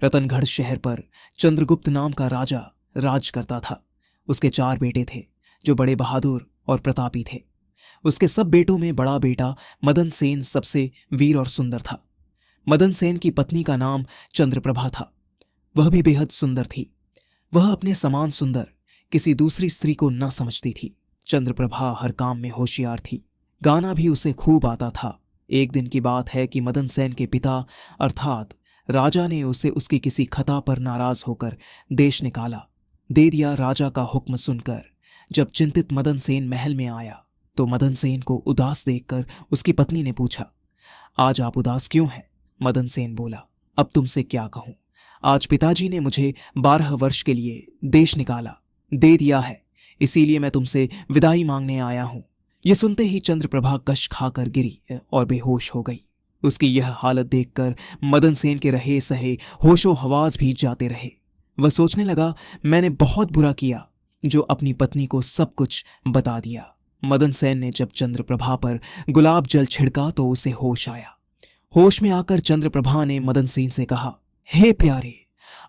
रतनगढ़ शहर पर चंद्रगुप्त नाम का राजा राज करता था। उसके 4 बेटे थे जो बड़े बहादुर और प्रतापी थे। उसके सब बेटों में बड़ा बेटा मदन सेन सबसे वीर और सुंदर था। मदन सेन की पत्नी का नाम चंद्रप्रभा था। वह भी बेहद सुंदर थी। वह अपने समान सुंदर किसी दूसरी स्त्री को न समझती थी। चंद्रप्रभा हर काम में होशियार थी। गाना भी उसे खूब आता था। एक दिन की बात है कि मदन सेन के पिता अर्थात राजा ने उसे उसकी किसी खता पर नाराज होकर देश निकाला दे दिया। राजा का हुक्म सुनकर जब चिंतित मदन सेन महल में आया तो मदन सेन को उदास देखकर उसकी पत्नी ने पूछा, आज आप उदास क्यों हैं? मदन सेन बोला, अब तुमसे क्या कहूं, आज पिताजी ने मुझे 12 वर्ष के लिए देश निकाला दे दिया है, इसीलिए मैं तुमसे विदाई मांगने आया हूं। ये सुनते ही चंद्रप्रभा कश खाकर गिरी और बेहोश हो गई। उसकी यह हालत देखकर मदन सेन के रहे सहे होशो हवास भी जाते रहे। वह सोचने लगा, मैंने बहुत बुरा किया जो अपनी पत्नी को सब कुछ बता दिया। मदन सेन ने जब चंद्रप्रभा पर गुलाब जल छिड़का तो उसे होश आया। होश में आकर चंद्रप्रभा ने मदन सेन से कहा, हे प्यारे,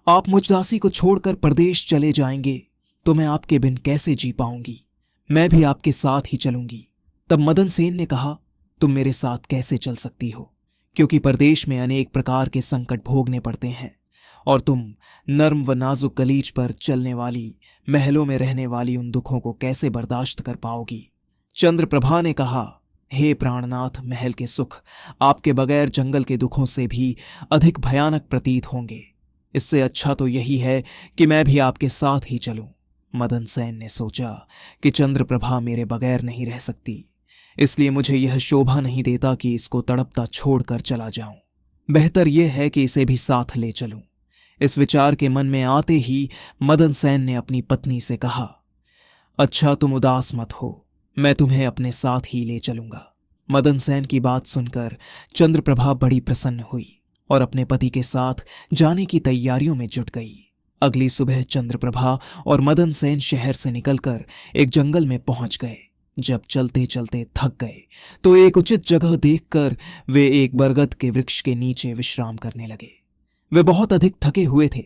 आप मुझ दासी को छोड़कर परदेश चले जाएंगे तो मैं आपके बिन कैसे जी पाऊंगी? मैं भी आपके साथ ही चलूंगी। तब मदन सेन ने कहा, तुम मेरे साथ कैसे चल सकती हो, क्योंकि परदेश में अनेक प्रकार के संकट भोगने पड़ते हैं और तुम नर्म व नाजुक गलीच पर चलने वाली, महलों में रहने वाली उन दुखों को कैसे बर्दाश्त कर पाओगी? चंद्रप्रभा ने कहा, हे प्राणनाथ, महल के सुख आपके बगैर जंगल के दुखों से भी अधिक भयानक प्रतीत होंगे। इससे अच्छा तो यही है कि मैं भी आपके साथ ही चलूं। मदन सेन ने सोचा कि चंद्रप्रभा मेरे बगैर नहीं रह सकती, इसलिए मुझे यह शोभा नहीं देता कि इसको तड़पता छोड़कर चला जाऊं। बेहतर यह है कि इसे भी साथ ले चलूं। इस विचार के मन में आते ही मदन सेन ने अपनी पत्नी से कहा, अच्छा तुम उदास मत हो, मैं तुम्हें अपने साथ ही ले चलूंगा। मदन सेन की बात सुनकर चंद्रप्रभा बड़ी प्रसन्न हुई और अपने पति के साथ जाने की तैयारियों में जुट गई। अगली सुबह चंद्रप्रभा और मदन सेन शहर से निकलकर एक जंगल में पहुंच गए। जब चलते चलते थक गए तो एक उचित जगह देखकर वे एक बरगद के वृक्ष के नीचे विश्राम करने लगे। वे बहुत अधिक थके हुए थे,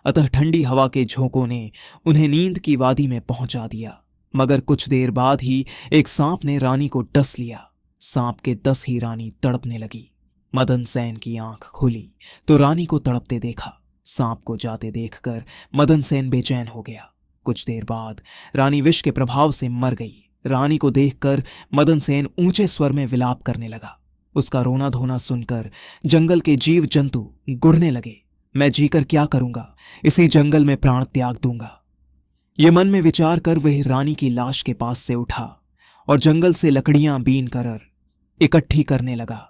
अतः ठंडी हवा के झोंकों ने उन्हें नींद की वादी में पहुंचा दिया। मगर कुछ देर बाद ही एक सांप ने रानी को डस लिया। सांप के डस ही रानी तड़पने लगी। मदन सेन की आंख खुली तो रानी को तड़पते देखा। सांप को जाते देखकर मदन सेन बेचैन हो गया। कुछ देर बाद रानी विष के प्रभाव से मर गई। रानी को देखकर मदन सेन ऊंचे स्वर में विलाप करने लगा। उसका रोना धोना सुनकर जंगल के जीव जंतु गुड़ने लगे। मैं जीकर क्या करूंगा, इसी जंगल में प्राण त्याग दूंगा। ये मन में विचार कर वह रानी की लाश के पास से उठा और जंगल से लकड़ियां बीन कर इकट्ठी करने लगा।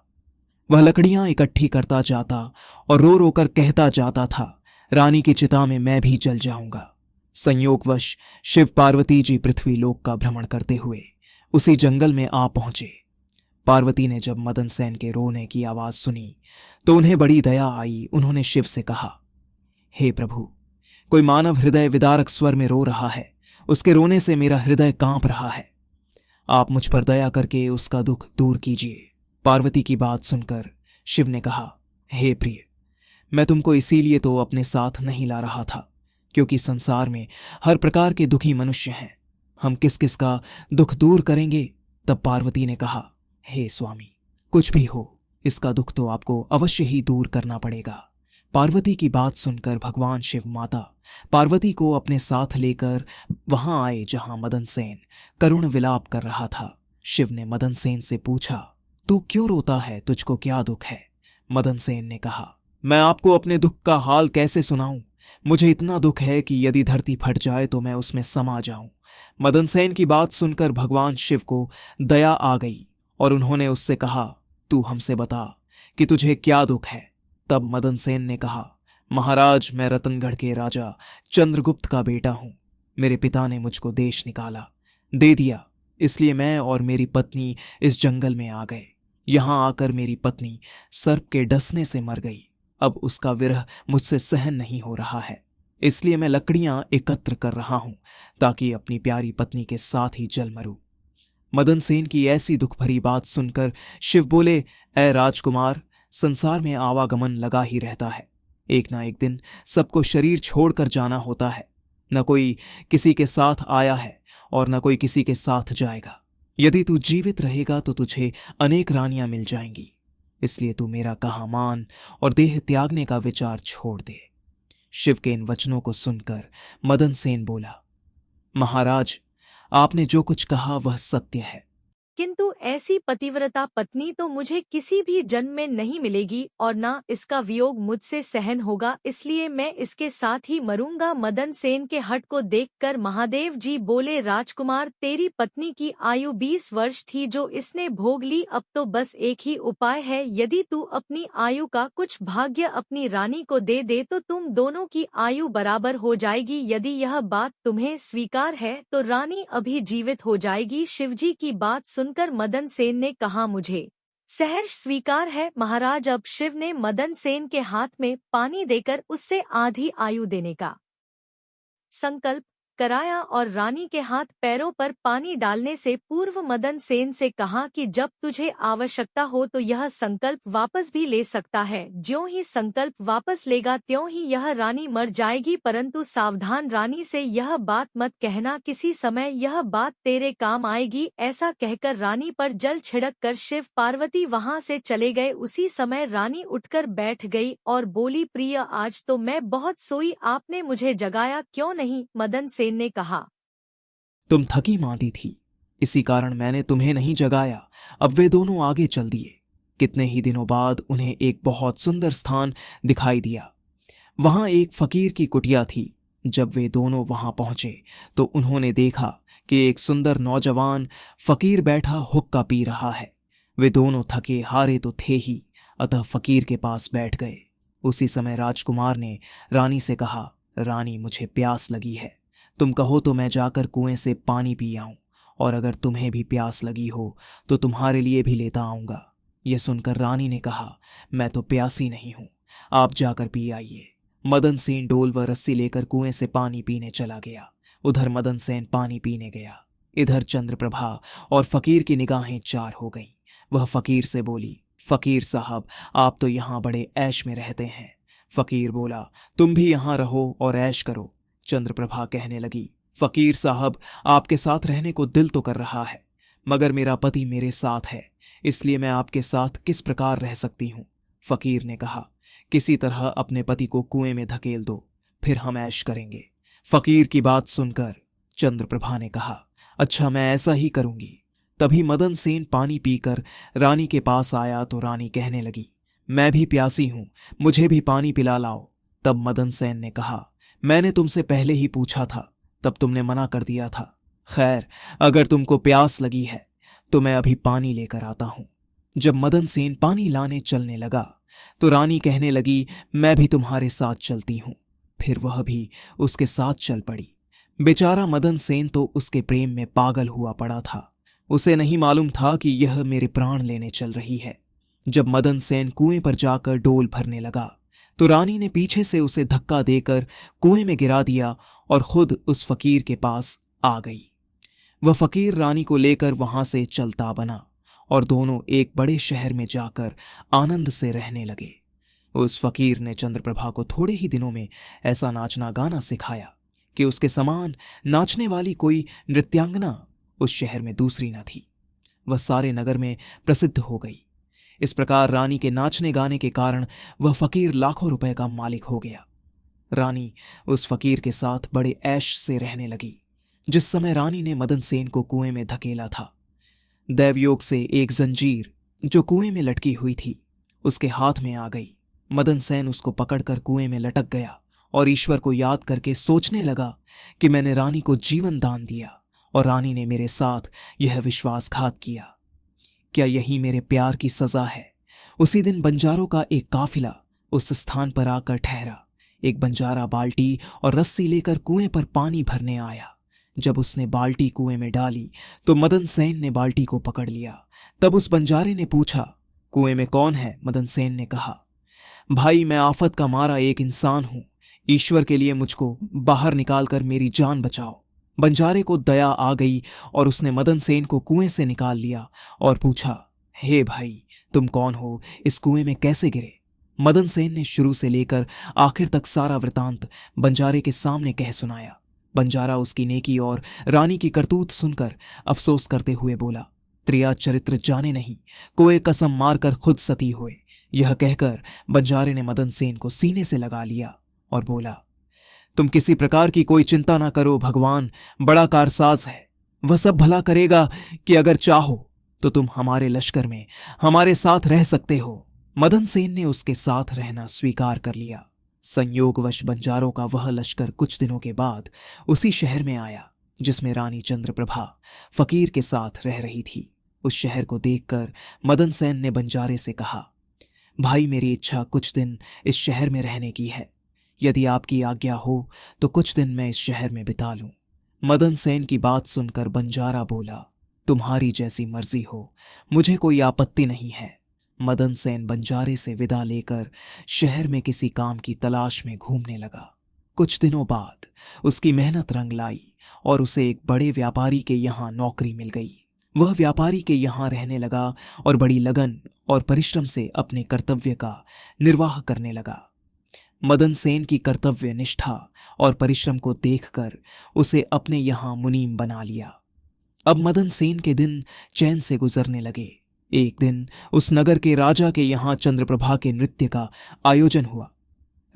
वह लकड़ियां इकट्ठी करता जाता और रो रो कर कहता जाता था, रानी की चिता में मैं भी जल जाऊंगा। संयोगवश शिव पार्वती जी पृथ्वी लोक का भ्रमण करते हुए उसी जंगल में आ पहुंचे। पार्वती ने जब मदन सेन के रोने की आवाज सुनी तो उन्हें बड़ी दया आई। उन्होंने शिव से कहा, हे प्रभु, कोई मानव हृदय विदारक स्वर में रो रहा है, उसके रोने से मेरा हृदय कांप रहा है। आप मुझ पर दया करके उसका दुख दूर कीजिए। पार्वती की बात सुनकर शिव ने कहा, हे प्रिय, मैं तुमको इसीलिए तो अपने साथ नहीं ला रहा था क्योंकि संसार में हर प्रकार के दुखी मनुष्य हैं, हम किस किस का दुख दूर करेंगे? तब पार्वती ने कहा, हे स्वामी, कुछ भी हो, इसका दुख तो आपको अवश्य ही दूर करना पड़ेगा। पार्वती की बात सुनकर भगवान शिव माता पार्वती को अपने साथ लेकर वहां आए जहां मदन सेन करुण विलाप कर रहा था। शिव ने मदन सेन से पूछा, तू क्यों रोता है, तुझको क्या दुख है? मदन सेन ने कहा, मैं आपको अपने दुख का हाल कैसे सुनाऊं? मुझे इतना दुख है कि यदि धरती फट जाए तो मैं उसमें समा जाऊं। मदन सेन की बात सुनकर भगवान शिव को दया आ गई और उन्होंने उससे कहा, तू हमसे बता कि तुझे क्या दुख है? तब मदन सेन ने कहा, महाराज, मैं रतनगढ़ के राजा चंद्रगुप्त का बेटा हूं। मेरे पिता ने मुझको देश निकाला दे दिया, इसलिए मैं और मेरी पत्नी इस जंगल में आ गए। यहां आकर मेरी पत्नी सर्प के डसने से मर गई। अब उसका विरह मुझसे सहन नहीं हो रहा है, इसलिए मैं लकड़ियां एकत्र कर रहा हूं ताकि अपनी प्यारी पत्नी के साथ ही जल मरूं। मदन सेन की ऐसी दुख भरी बात सुनकर शिव बोले, ऐ राजकुमार, संसार में आवागमन लगा ही रहता है, एक ना एक दिन सबको शरीर छोड़कर जाना होता है। न कोई किसी के साथ आया है और न कोई किसी के साथ जाएगा। यदि तू जीवित रहेगा तो तुझे अनेक रानियां मिल जाएंगी, इसलिए तू मेरा कहा मान और देह त्यागने का विचार छोड़ दे। शिव के इन वचनों को सुनकर मदन सेन बोला, महाराज, आपने जो कुछ कहा वह सत्य है। किंतु ऐसी पतिव्रता पत्नी तो मुझे किसी भी जन्म में नहीं मिलेगी और न इसका वियोग मुझसे सहन होगा, इसलिए मैं इसके साथ ही मरूंगा। मदन सेन के हठ को देखकर महादेव जी बोले, राजकुमार, तेरी पत्नी की आयु 20 वर्ष थी जो इसने भोग ली। अब तो बस एक ही उपाय है, यदि तू अपनी आयु का कुछ भाग्य अपनी रानी को दे दे तो तुम दोनों की आयु बराबर हो जाएगी। यदि यह बात तुम्हें स्वीकार है तो रानी अभी जीवित हो जाएगी। शिवजी की बात सुनकर मदन सेन ने कहा, मुझे सहर्ष स्वीकार है महाराज। अब शिव ने मदन सेन के हाथ में पानी देकर उससे आधी आयु देने का संकल्प कराया और रानी के हाथ पैरों पर पानी डालने से पूर्व मदन सेन से कहा कि जब तुझे आवश्यकता हो तो यह संकल्प वापस भी ले सकता है। ज्यों ही संकल्प वापस लेगा त्यों ही यह रानी मर जाएगी, परंतु सावधान, रानी से यह बात मत कहना, किसी समय यह बात तेरे काम आएगी। ऐसा कहकर रानी पर जल छिड़क कर शिव पार्वती वहां से चले गए। उसी समय रानी उठकर बैठ गई और बोली, प्रिय, आज तो मैं बहुत सोई, आपने मुझे जगाया क्यों नहीं? मदन सेन ने कहा, तुम थकी मांदी थी, इसी कारण मैंने तुम्हें नहीं जगाया। अब वे दोनों आगे चल दिए। कितने ही दिनों बाद उन्हें एक बहुत सुंदर स्थान दिखाई दिया। वहां एक फकीर की कुटिया थी। जब वे दोनों वहां पहुंचे तो उन्होंने देखा कि एक सुंदर नौजवान फकीर बैठा हुक्का पी रहा है। वे दोनों थके हारे तो थे ही, अतः फकीर के पास बैठ गए। उसी समय राजकुमार ने रानी से कहा, रानी, मुझे प्यास लगी है, तुम कहो तो मैं जाकर कुएं से पानी पी आऊं, और अगर तुम्हें भी प्यास लगी हो तो तुम्हारे लिए भी लेता आऊंगा। यह सुनकर रानी ने कहा, मैं तो प्यासी नहीं हूं, आप जाकर पी आइए। मदन सेन डोल व रस्सी लेकर कुएं से पानी पीने चला गया। उधर मदन सेन पानी पीने गया, इधर चंद्रप्रभा और फकीर की निगाहें चार हो गईं। वह फकीर से बोली, फकीर साहब, आप तो यहाँ बड़े ऐश में रहते हैं। फकीर बोला, तुम भी यहाँ रहो और ऐश करो। चंद्रप्रभा कहने लगी, फकीर साहब, आपके साथ रहने को दिल तो कर रहा है, मगर मेरा पति मेरे साथ है, इसलिए मैं आपके साथ किस प्रकार रह सकती हूँ। फकीर ने कहा, किसी तरह अपने पति को कुएं में धकेल दो, फिर हम ऐश करेंगे। फकीर की बात सुनकर चंद्रप्रभा ने कहा, अच्छा, मैं ऐसा ही करूंगी। तभी मदन सेन पानी पीकर रानी के पास आया तो रानी कहने लगी, मैं भी प्यासी हूं, मुझे भी पानी पिला लाओ। तब मदन सेन ने कहा, मैंने तुमसे पहले ही पूछा था, तब तुमने मना कर दिया था। खैर, अगर तुमको प्यास लगी है तो मैं अभी पानी लेकर आता हूं। जब मदन सेन पानी लाने चलने लगा तो रानी कहने लगी, मैं भी तुम्हारे साथ चलती हूं। फिर वह भी उसके साथ चल पड़ी। बेचारा मदन सेन तो उसके प्रेम में पागल हुआ पड़ा था। उसे नहीं मालूम था कि यह मेरे प्राण लेने चल रही है। जब मदन सेन कुएं पर जाकर डोल भरने लगा तो रानी ने पीछे से उसे धक्का देकर कुएं में गिरा दिया और खुद उस फकीर के पास आ गई। वह फकीर रानी को लेकर वहां से चलता बना और दोनों एक बड़े शहर में जाकर आनंद से रहने लगे। उस फकीर ने चंद्रप्रभा को थोड़े ही दिनों में ऐसा नाचना गाना सिखाया कि उसके समान नाचने वाली कोई नृत्यांगना उस शहर में दूसरी न थी। वह सारे नगर में प्रसिद्ध हो गई। इस प्रकार रानी के नाचने गाने के कारण वह फकीर लाखों रुपए का मालिक हो गया। रानी उस फकीर के साथ बड़े ऐश से रहने लगी। जिस समय रानी ने मदन सेन को कुएं में धकेला था, दैवयोग से एक जंजीर जो कुएं में लटकी हुई थी उसके हाथ में आ गई। मदन सेन उसको पकड़कर कुएं में लटक गया और ईश्वर को याद करके सोचने लगा कि मैंने रानी को जीवन दान दिया और रानी ने मेरे साथ यह विश्वासघात किया। क्या यही मेरे प्यार की सजा है? उसी दिन बंजारों का एक काफिला उस स्थान पर आकर ठहरा। एक बंजारा बाल्टी और रस्सी लेकर कुएं पर पानी भरने आया। जब उसने बाल्टी कुएं में डाली तो मदन सेन ने बाल्टी को पकड़ लिया। तब उस बंजारे ने पूछा, कुएं में कौन है? मदन सेन ने कहा, भाई, मैं आफत का मारा एक इंसान हूं, ईश्वर के लिए मुझको बाहर निकालकर मेरी जान बचाओ। बंजारे को दया आ गई और उसने मदन सेन को कुएं से निकाल लिया और पूछा, हे भाई, तुम कौन हो? इस कुएं में कैसे गिरे? मदन सेन ने शुरू से लेकर आखिर तक सारा वृतांत बंजारे के सामने कह सुनाया। बंजारा उसकी नेकी और रानी की करतूत सुनकर अफसोस करते हुए बोला, त्रिया चरित्र जाने नहीं, कोई कसम मारकर खुद सती हुए। यह कहकर बंजारे ने मदन सेन को सीने से लगा लिया और बोला, तुम किसी प्रकार की कोई चिंता ना करो, भगवान बड़ा कारसाज है, वह सब भला करेगा कि अगर चाहो तो तुम हमारे लश्कर में हमारे साथ रह सकते हो। मदन सेन ने उसके साथ रहना स्वीकार कर लिया। संयोगवश बंजारों का वह लश्कर कुछ दिनों के बाद उसी शहर में आया जिसमें रानी चंद्रप्रभा फकीर के साथ रह रही थी। उस शहर को देखकर मदन सेन ने बंजारे से कहा, भाई मेरी इच्छा कुछ दिन इस शहर में रहने की है, यदि आपकी आज्ञा हो तो कुछ दिन मैं इस शहर में बिता लूं। मदन सेन की बात सुनकर बंजारा बोला, तुम्हारी जैसी मर्जी हो, मुझे कोई आपत्ति नहीं है। मदन सेन बंजारे से विदा लेकर शहर में किसी काम की तलाश में घूमने लगा। कुछ दिनों बाद उसकी मेहनत रंग लाई और उसे एक बड़े व्यापारी के यहाँ नौकरी मिल गई। वह व्यापारी के यहाँ रहने लगा और बड़ी लगन और परिश्रम से अपने कर्तव्य का निर्वाह करने लगा। मदन सेन की कर्तव्य निष्ठा और परिश्रम को देखकर उसे अपने यहाँ मुनीम बना लिया। अब मदन सेन के दिन चैन से गुजरने लगे। एक दिन उस नगर के राजा के यहाँ चंद्रप्रभा के नृत्य का आयोजन हुआ।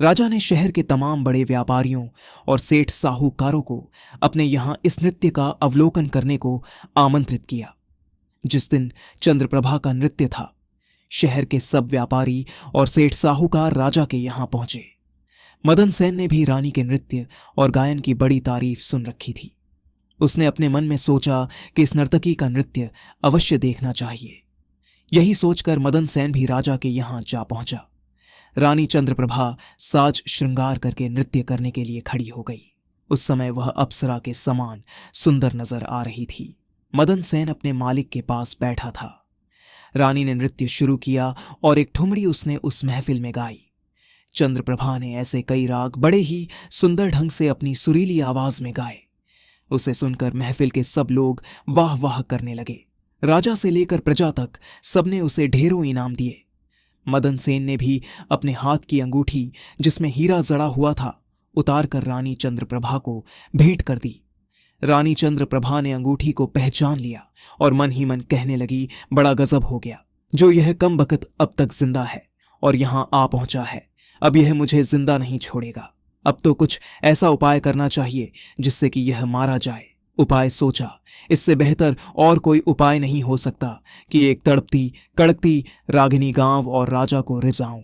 राजा ने शहर के तमाम बड़े व्यापारियों और सेठ साहूकारों को अपने यहाँ इस नृत्य का अवलोकन करने को आमंत्रित किया। जिस दिन चंद्रप्रभा का नृत्य था, शहर के सब व्यापारी और सेठ साहूकार राजा के यहाँ पहुंचे। मदन सेन ने भी रानी के नृत्य और गायन की बड़ी तारीफ सुन रखी थी। उसने अपने मन में सोचा कि इस नर्तकी का नृत्य अवश्य देखना चाहिए। यही सोचकर मदन सेन भी राजा के यहाँ जा पहुंचा। रानी चंद्रप्रभा साज श्रृंगार करके नृत्य करने के लिए खड़ी हो गई। उस समय वह अप्सरा के समान सुंदर नजर आ रही थी। मदन सेन अपने मालिक के पास बैठा था। रानी ने नृत्य शुरू किया और एक ठुमरी उसने उस महफिल में गाई। चंद्रप्रभा ने ऐसे कई राग बड़े ही सुंदर ढंग से अपनी सुरीली आवाज में गाए। उसे सुनकर महफिल के सब लोग वाह वाह करने लगे। राजा से लेकर प्रजा तक सबने उसे ढेरों इनाम दिए। मदन सेन ने भी अपने हाथ की अंगूठी जिसमें हीरा जड़ा हुआ था उतार कर रानी चंद्रप्रभा को भेंट कर दी। रानी चंद्रप्रभा ने अंगूठी को पहचान लिया और मन ही मन कहने लगी, बड़ा गजब हो गया, जो यह कम बखत अब तक जिंदा है और यहाँ आ पहुंचा है, अब यह मुझे जिंदा नहीं छोड़ेगा। अब तो कुछ ऐसा उपाय करना चाहिए जिससे कि यह मारा जाए। उपाय सोचा, इससे बेहतर और कोई उपाय नहीं हो सकता कि एक तड़पती कड़कती रागिनी गांव और राजा को रिझाऊं।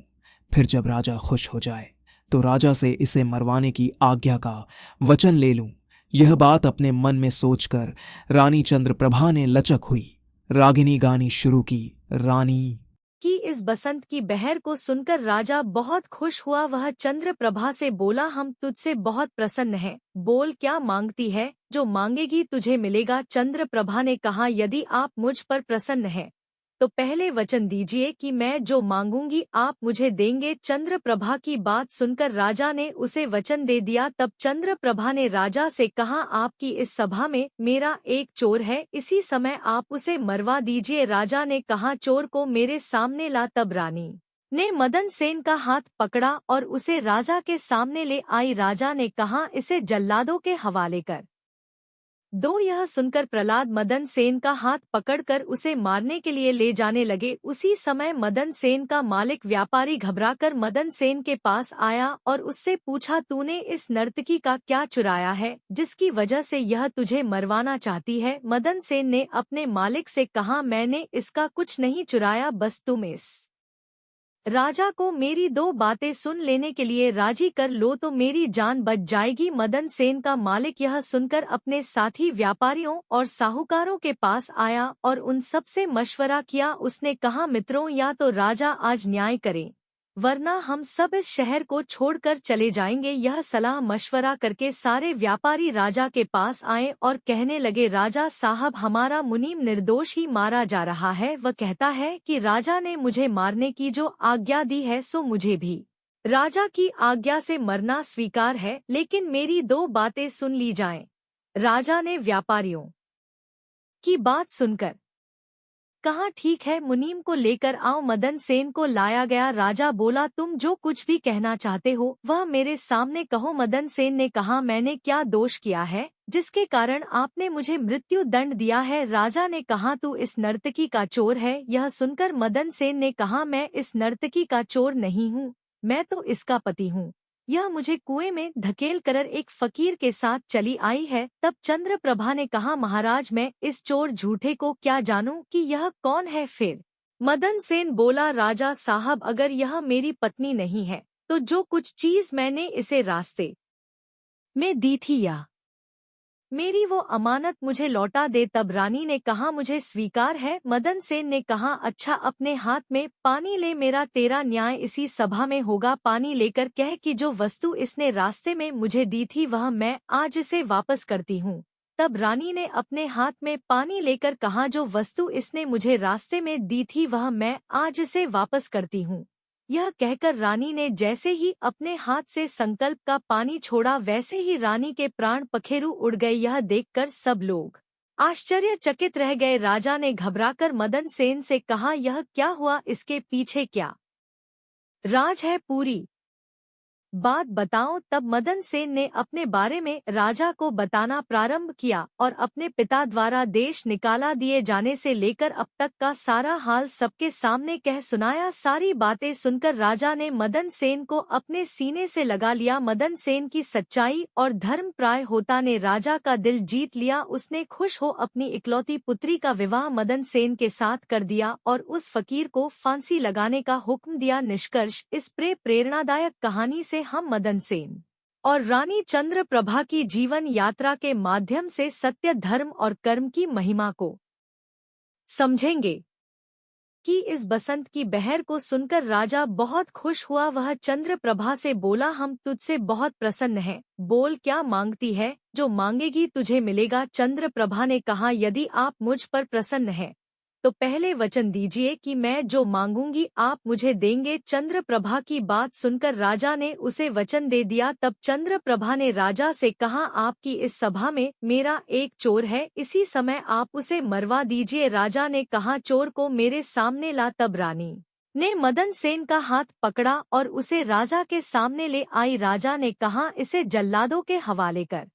फिर जब राजा खुश हो जाए तो राजा से इसे मरवाने की आज्ञा का वचन ले लूं। यह बात अपने मन में सोचकर रानी चंद्रप्रभा ने लचक हुई रागिनी गानी शुरू की। रानी कि इस बसंत की बहर को सुनकर राजा बहुत खुश हुआ। वह चंद्रप्रभा से बोला, हम तुझसे बहुत प्रसन्न हैं, बोल क्या मांगती है, जो मांगेगी तुझे मिलेगा। चंद्रप्रभा ने कहा, यदि आप मुझ पर प्रसन्न हैं तो पहले वचन दीजिए कि मैं जो मांगूंगी आप मुझे देंगे। चंद्रप्रभा की बात सुनकर राजा ने उसे वचन दे दिया। तब चंद्रप्रभा ने राजा से कहा, आपकी इस सभा में मेरा एक चोर है, इसी समय आप उसे मरवा दीजिए। राजा ने कहा, चोर को मेरे सामने ला। तब रानी ने मदन सेन का हाथ पकड़ा और उसे राजा के सामने ले आई। राजा ने कहा, इसे जल्लादों के हवाले कर दो। यह सुनकर प्रहलाद मदन सेन का हाथ पकड़कर उसे मारने के लिए ले जाने लगे। उसी समय मदन सेन का मालिक व्यापारी घबराकर मदन सेन के पास आया और उससे पूछा, तूने इस नर्तकी का क्या चुराया है जिसकी वजह से यह तुझे मरवाना चाहती है। मदन सेन ने अपने मालिक से कहा, मैंने इसका कुछ नहीं चुराया, बस तुम इस राजा को मेरी दो बातें सुन लेने के लिए राजी कर लो तो मेरी जान बच जाएगी। मदन सेन का मालिक यह सुनकर अपने साथी व्यापारियों और साहूकारों के पास आया और उन सब से मशवरा किया। उसने कहा, मित्रों, या तो राजा आज न्याय करे वरना हम सब इस शहर को छोड़कर चले जाएंगे। यह सलाह मशवरा करके सारे व्यापारी राजा के पास आए और कहने लगे, राजा साहब, हमारा मुनीम निर्दोष ही मारा जा रहा है। वह कहता है कि राजा ने मुझे मारने की जो आज्ञा दी है सो मुझे भी राजा की आज्ञा से मरना स्वीकार है, लेकिन मेरी दो बातें सुन ली जाएं। राजा ने व्यापारियों की बात सुनकर कहा ठीक है, मुनीम को लेकर आओ। मदन सेन को लाया गया। राजा बोला तुम जो कुछ भी कहना चाहते हो वह मेरे सामने कहो। मदन सेन ने कहा मैंने क्या दोष किया है जिसके कारण आपने मुझे मृत्यु दंड दिया है। राजा ने कहा तू इस नर्तकी का चोर है। यह सुनकर मदन सेन ने कहा मैं इस नर्तकी का चोर नहीं हूँ, मैं तो इसका पति हूँ। यह मुझे कुएं में धकेल कर एक फकीर के साथ चली आई है। तब चंद्रप्रभा ने कहा महाराज मैं इस चोर झूठे को क्या जानूं कि यह कौन है। फिर मदन सेन बोला राजा साहब अगर यह मेरी पत्नी नहीं है तो जो कुछ चीज मैंने इसे रास्ते में दी थी या मेरी वो अमानत मुझे लौटा दे। तब रानी ने कहा मुझे स्वीकार है। मदन सेन ने कहा अच्छा अपने हाथ में पानी ले, मेरा तेरा न्याय इसी सभा में होगा। पानी लेकर कह कि जो वस्तु इसने रास्ते में मुझे दी थी वह मैं आज इसे वापस करती हूँ। तब रानी ने अपने हाथ में पानी लेकर कहा जो वस्तु इसने मुझे रास्ते में दी थी वह मैं आज इसे वापस करती हूँ। यह कहकर रानी ने जैसे ही अपने हाथ से संकल्प का पानी छोड़ा वैसे ही रानी के प्राण पखेरु उड़ गए। यह देखकर सब लोग आश्चर्यचकित रह गए। राजा ने घबराकर मदन सेन से कहा यह क्या हुआ, इसके पीछे क्या राज है, पूरी बात बताओ। तब मदन सेन ने अपने बारे में राजा को बताना प्रारंभ किया और अपने पिता द्वारा देश निकाला दिए जाने से लेकर अब तक का सारा हाल सबके सामने कह सुनाया। सारी बातें सुनकर राजा ने मदन सेन को अपने सीने से लगा लिया। मदन सेन की सच्चाई और धर्म प्राय होता ने राजा का दिल जीत लिया। उसने खुश हो अपनी इकलौती पुत्री का विवाह मदन सेन के साथ कर दिया और उस फकीर को फांसी लगाने का हुक्म दिया। निष्कर्ष इस प्रेरणादायक कहानी से हम मदन सेन और रानी चंद्रप्रभा की जीवन यात्रा के माध्यम से सत्य, धर्म और कर्म की महिमा को समझेंगे कि इस बसंत की बहर को सुनकर राजा बहुत खुश हुआ। वह चंद्रप्रभा से बोला हम तुझसे बहुत प्रसन्न हैं, बोल क्या मांगती है, जो मांगेगी तुझे मिलेगा। चंद्रप्रभा ने कहा यदि आप मुझ पर प्रसन्न हैं तो पहले वचन दीजिए कि मैं जो मांगूंगी आप मुझे देंगे। चंद्रप्रभा की बात सुनकर राजा ने उसे वचन दे दिया। तब चंद्रप्रभा ने राजा से कहा आपकी इस सभा में मेरा एक चोर है, इसी समय आप उसे मरवा दीजिए। राजा ने कहा चोर को मेरे सामने ला। तब रानी ने मदन सेन का हाथ पकड़ा और उसे राजा के सामने ले आई। राजा ने कहा इसे जल्लादों के हवाले कर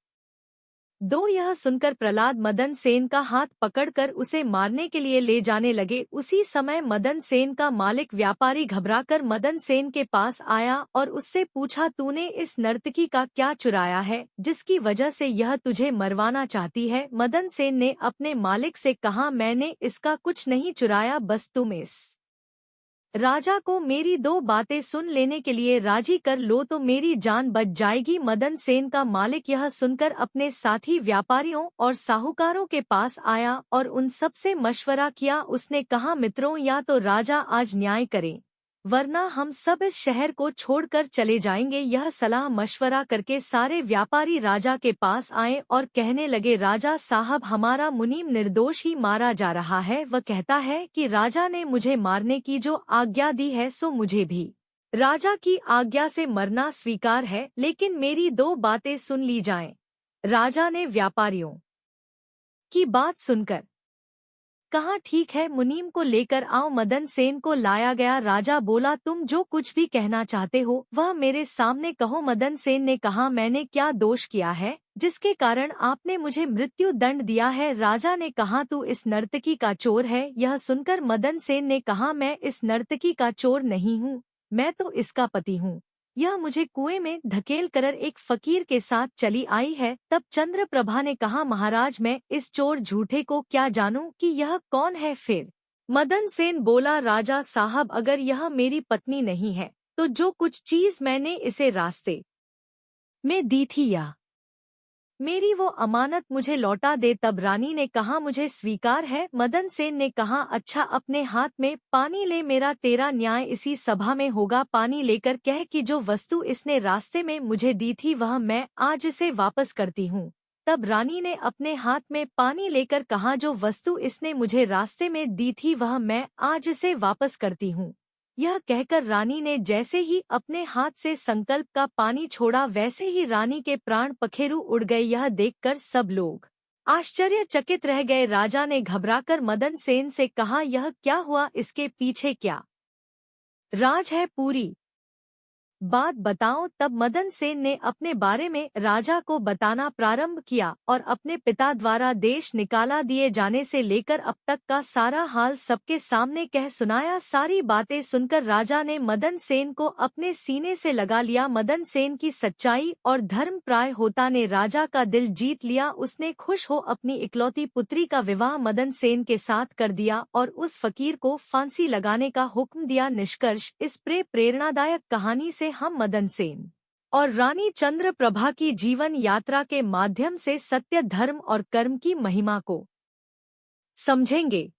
दो। यह सुनकर प्रहलाद मदन सेन का हाथ पकड़कर उसे मारने के लिए ले जाने लगे। उसी समय मदन सेन का मालिक व्यापारी घबराकर मदन सेन के पास आया और उससे पूछा तूने इस नर्तकी का क्या चुराया है जिसकी वजह से यह तुझे मरवाना चाहती है। मदन सेन ने अपने मालिक से कहा मैंने इसका कुछ नहीं चुराया, बस तुम इस राजा को मेरी दो बातें सुन लेने के लिए राजी कर लो तो मेरी जान बच जाएगी। मदन सेन का मालिक यह सुनकर अपने साथी व्यापारियों और साहूकारों के पास आया और उन सब से मशवरा किया। उसने कहा मित्रों या तो राजा आज न्याय करें वरना हम सब इस शहर को छोड़कर चले जाएंगे। यह सलाह मशवरा करके सारे व्यापारी राजा के पास आए और कहने लगे राजा साहब हमारा मुनीम निर्दोष ही मारा जा रहा है। वह कहता है कि राजा ने मुझे मारने की जो आज्ञा दी है सो मुझे भी राजा की आज्ञा से मरना स्वीकार है, लेकिन मेरी दो बातें सुन ली जाएं। राजा ने व्यापारियों की बात सुनकर कहा ठीक है, मुनीम को लेकर आओ। मदन सेन को लाया गया। राजा बोला तुम जो कुछ भी कहना चाहते हो वह मेरे सामने कहो। मदन सेन ने कहा मैंने क्या दोष किया है जिसके कारण आपने मुझे मृत्यु दंड दिया है। राजा ने कहा तू इस नर्तकी का चोर है। यह सुनकर मदन सेन ने कहा मैं इस नर्तकी का चोर नहीं हूँ, मैं तो इसका पति हूँ। यह मुझे कुएं में धकेल कर एक फकीर के साथ चली आई है। तब चंद्रप्रभा ने कहा महाराज मैं इस चोर झूठे को क्या जानूं कि यह कौन है। फिर मदन सेन बोला राजा साहब अगर यह मेरी पत्नी नहीं है तो जो कुछ चीज मैंने इसे रास्ते में दी थी या मेरी वो अमानत मुझे लौटा दे। तब रानी ने कहा मुझे स्वीकार है। मदन सेन ने कहा अच्छा अपने हाथ में पानी ले, मेरा तेरा न्याय इसी सभा में होगा। पानी लेकर कह कि जो वस्तु इसने रास्ते में मुझे दी थी वह मैं आज इसे वापस करती हूँ। तब रानी ने अपने हाथ में पानी लेकर कहा जो वस्तु इसने मुझे रास्ते में दी थी वह मैं आज इसे वापस करती हूँ। यह कहकर रानी ने जैसे ही अपने हाथ से संकल्प का पानी छोड़ा वैसे ही रानी के प्राण पखेरु उड़ गए। यह देखकर सब लोग आश्चर्यचकित रह गए राजा ने घबराकर मदन सेन से कहा, यह क्या हुआ, इसके पीछे क्या राज है, पूरी बात बताओ। तब मदन सेन ने अपने बारे में राजा को बताना प्रारंभ किया और अपने पिता द्वारा देश निकाला दिए जाने से लेकर अब तक का सारा हाल सबके सामने कह सुनाया। सारी बातें सुनकर राजा ने मदन सेन को अपने सीने से लगा लिया। मदन सेन की सच्चाई और धर्मप्राय होता ने राजा का दिल जीत लिया। उसने खुश हो अपनी इकलौती पुत्री का विवाह मदन सेन के साथ कर दिया और उस फकीर को फांसी लगाने का हुक्म दिया। निष्कर्ष, इस प्रेरणादायक कहानी से हम मदन सेन और रानी चंद्रप्रभा की जीवन यात्रा के माध्यम से सत्य, धर्म और कर्म की महिमा को समझेंगे।